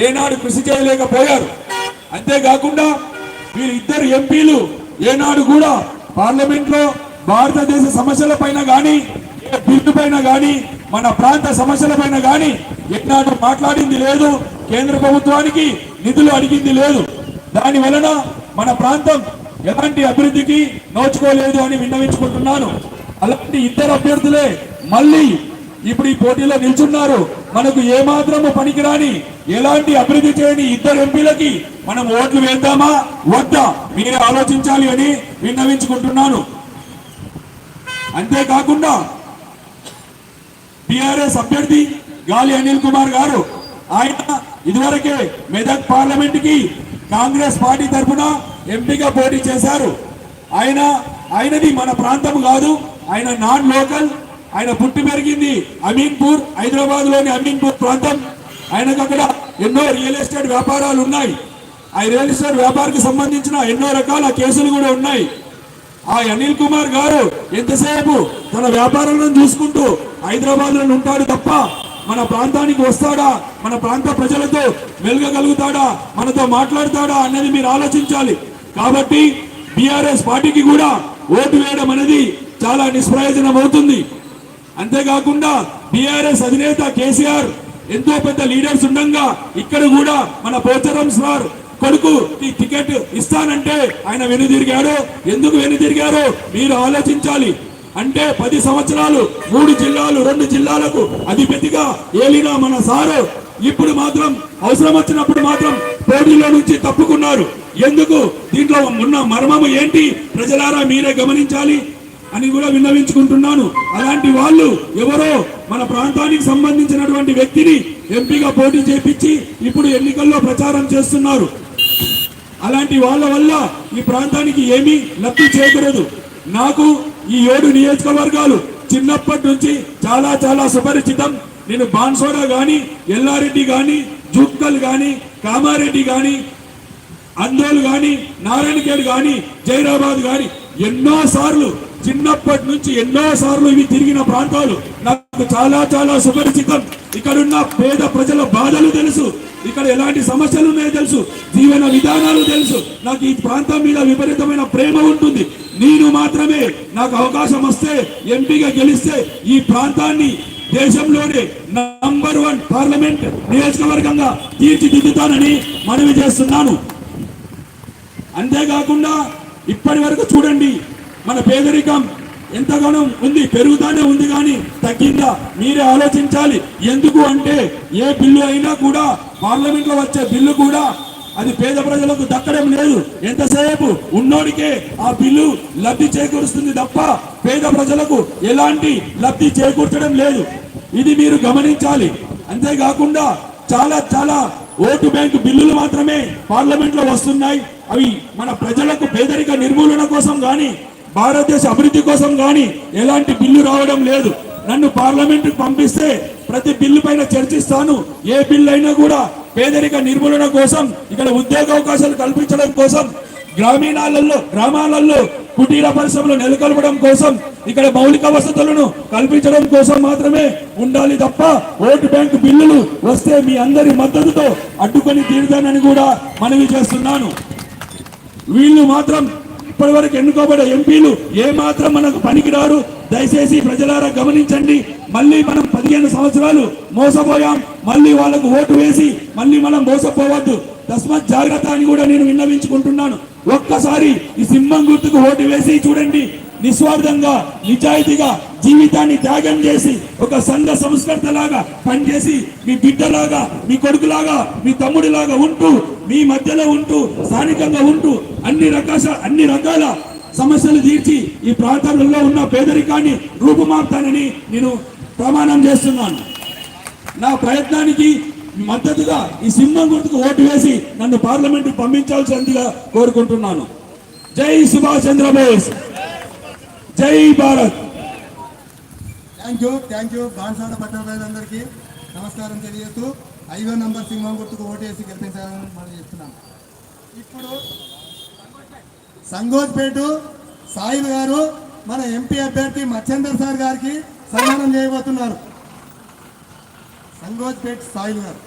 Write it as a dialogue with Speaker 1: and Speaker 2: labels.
Speaker 1: ఏనాడు కృషి చేయలేకపోయారు. అంతేకాకుండా వీరిద్దరు ఎంపీలు ఏనాడు కూడా పార్లమెంట్ లో భారతదేశ సమస్యల పైన గాని బిల్లు పైన గాని మన ప్రాంత సమస్యల పైన గాని ఏనాడు మాట్లాడింది లేదు. కేంద్ర ప్రభుత్వానికి నిధులు అడిగింది లేదు. దాని వలన మన ప్రాంతం ఎలాంటి అభివృద్ధికి నోచుకోలేదు అని విన్నవించుకుంటున్నాను. అలాంటి ఇద్దరు అభ్యర్థులే మళ్ళీ ఇప్పుడు ఈ పోటీలో నిల్చున్నారు. మనకు ఏమాత్రము పనికిరాని ఎలాంటి అభివృద్ధి చేయని ఇద్దరు ఎంపీలకి మనం ఓట్లు వేద్దామా వద్దా మీరే ఆలోచించాలి అని విన్నవించుకుంటున్నాను. అంతేకాకుండా టిఆర్ఎస్ అభ్యర్థి గాలి అనిల్ కుమార్ గారు ఆయన ఇదివరకే మెదక్ పార్లమెంట్ కి కాంగ్రెస్ పార్టీ తరఫున ఎంపీగా పోటీ చేశారు. ఆయనది మన ప్రాంతం కాదు, ఆయన నాన్ లోకల్. ఆయన పుట్టి పెరిగింది అమీన్పూర్, హైదరాబాద్ లోని అమీన్పూర్ ప్రాంతం. ఆయనకు అక్కడ ఎన్నో రియల్ ఎస్టేట్ వ్యాపారాలు ఉన్నాయి. ఆ రియల్ ఎస్టేట్ వ్యాపారానికి సంబంధించిన ఎన్నో రకాల కేసులు కూడా ఉన్నాయి. ఆ అనిల్ కుమార్ గారు ఎంతసేపు తన వ్యాపారాలను చూసుకుంటూ హైదరాబాద్ లో ఉంటాడు తప్ప మన ప్రాంతానికి వస్తాడా, మన ప్రాంత ప్రజలతో మెలగగలుగుతాడా, మనతో మాట్లాడతాడా అన్నది మీరు ఆలోచించాలి. కాబట్టి బీఆర్ఎస్ పార్టీకి కూడా ఓటు వేయడం అనేది చాలా నిష్ప్రయోజనం అవుతుంది. అంతేకాకుండా బీఆర్ఎస్ అధినేత కేసీఆర్ ఎంతో పెద్ద లీడర్స్ ఉండగా ఇక్కడ కూడా మన పోచారం సార్ కొడుకు టికెట్ ఇస్తానంటే ఆయన వెనుదిరిగాడు. ఎందుకు వెనుదిరిగారో మీరు ఆలోచించాలి. అంటే 10 సంవత్సరాలు 3 జిల్లాలు 2 జిల్లాలకు అధిపతిగా ఏలిన మన సారు ఇప్పుడు మాత్రం అవసరం వచ్చినప్పుడు మాత్రం పోటీలో నుంచి తప్పుకున్నారు. ఎందుకు? దీంట్లో ఉన్న మర్మము ఏంటి ప్రజలారా మీరే గమనించాలి అని కూడా విన్నవించుకుంటున్నాను. అలాంటి వాళ్ళు ఎవరో మన ప్రాంతానికి సంబంధించినటువంటి వ్యక్తిని ఎంపీగా పోటీ చేపించి ఇప్పుడు ఎన్నికల్లో ప్రచారం చేస్తున్నారు. అలాంటి వాళ్ళ వల్ల ఈ ప్రాంతానికి ఏమీ లబ్ధి చేకూరదు. నాకు ఈ 7 నియోజకవర్గాలు చిన్నప్పటి నుంచి చాలా చాలా సుపరిచితం. నేను బాన్సోడా గాని, ఎల్లారెడ్డి గాని, జుక్కల్ గాని, కామారెడ్డి గాని, అందోల్ గాని, నారాయణఖేడ్ గాని, జైరాబాద్ గాని ఎన్నోసార్లు చిన్నప్పటి నుంచి ఎన్నోసార్లు ఇవి తిరిగిన ప్రాంతాలు నాకు చాలా చాలా సుపరిచితం. ఇక్కడున్న పేద ప్రజల బాధలు తెలుసు, ఇక్కడ ఎలాంటి సమస్యలు ఉన్నాయో తెలుసు, జీవన విధానాలు తెలుసు. నాకు ఈ ప్రాంతం మీద విపరీతమైన ప్రేమ ఉంటుంది. నేను మాత్రమే నాకు అవకాశం వస్తే ఎంపీగా గెలిస్తే ఈ ప్రాంతాన్ని దేశంలోనే నంబర్ 1 పార్లమెంట్ నియోజకవర్గంగా తీర్చిదిద్దుతానని మనవి చేస్తున్నాను. అంతేకాకుండా ఇప్పటి వరకు చూడండి మన పేదరికం ఎంతగానో ఉంది, పెరుగుతానే ఉంది కానీ తగ్గిందా మీరే ఆలోచించాలి. ఎందుకు అంటే ఏ బిల్లు అయినా కూడా పార్లమెంట్ లో వచ్చే బిల్లు కూడా అది పేద ప్రజలకు దక్కడం లేదు. ఎంతసేపు ఉన్నోడికే ఆ బిల్లు లబ్ధి చేకూరుస్తుంది తప్ప పేద ప్రజలకు ఎలాంటి లబ్ధి చేకూర్చడం లేదు. ఇది మీరు గమనించాలి. అంతేకాకుండా చాలా చాలా ఓటు బ్యాంకు బిల్లులు మాత్రమే పార్లమెంట్ లో వస్తున్నాయి. అవి మన ప్రజలకు పేదరిక నిర్మూలన కోసం గాని భారతదేశ అభివృద్ధి కోసం గాని ఎలాంటి బిల్లు రావడం లేదు. నన్ను పార్లమెంట్ పంపిస్తే ప్రతి బిల్లు పైన చర్చిస్తాను. ఏ బిల్లు అయినా కూడా పేదరిక నిర్మూలన కోసం, ఇక్కడ ఉద్యోగ అవకాశాలు కల్పించడం కోసం, గ్రామాలలో కుటీర పరిశ్రమలు నెలకొల్పడం కోసం, ఇక్కడ మౌలిక వసతులను కల్పించడం కోసం మాత్రమే ఉండాలి తప్ప ఓటు బ్యాంకు బిల్లులు వస్తే మీ అందరి మద్దతుతో అడ్డుకొని తీరుతానని కూడా మనవి చేస్తున్నాను. వీళ్ళు మాత్రం ఇప్పటివరకు ఎన్నుకోబడే ఎంపీలు ఏ మాత్రం మనకు పనికిరారు. దయచేసి ప్రజలారా గమనించండి. మళ్ళీ మనం 15 సంవత్సరాలు మోసపోయాం. మళ్ళీ వాళ్ళకు ఓటు వేసి మళ్ళీ మనం మోసపోవద్దు. తస్మాత్ జాగ్రత్త అని కూడా నేను విన్నవించుకుంటున్నాను. ఒక్కసారి ఈ సింహం గుర్తుకు ఓటు వేసి చూడండి. నిస్వార్థంగా నిజాయితీగా జీవితాన్ని త్యాగం చేసి ఒక సంఘ సంస్కర్తలాగా పనిచేసి మీ బిడ్డలాగా, మీ కొడుకులాగా, మీ తమ్ముడిలాగా ఉంటూ, మీ మధ్యలో ఉంటూ, స్థానికంగా ఉంటూ అన్ని రకాల సమస్యలు తీర్చి ఈ ప్రాంతాలలో ఉన్న పేదరికాన్ని రూపుమాపుతానని నేను ప్రమాణం చేస్తున్నాను. నా ప్రయత్నానికి మద్దతుగా ఈ సింహం గుర్తుకు ఓటు వేసి నన్ను పార్లమెంట్ పంపించాల్సిందిగా కోరుకుంటున్నాను. జై సుభాష్ చంద్రబోస్, జై భారత్.
Speaker 2: థ్యాంక్ యూ బాన్సాడ పట్టణాలందరికీ నమస్కారం తెలియజేస్తూ 5వ నంబర్ సింహం గుర్తుకు ఓటు వేసి గెలిపించాలని మనం చెప్తున్నాం. ఇప్పుడు సంగోజ్పేట సాయిల్ గారు మన ఎంపీ అభ్యర్థి మచ్చేందర్ సార్ గారికి సన్మానం చేయబోతున్నారు. సంగోజ్పేట సాయిల్ గారు.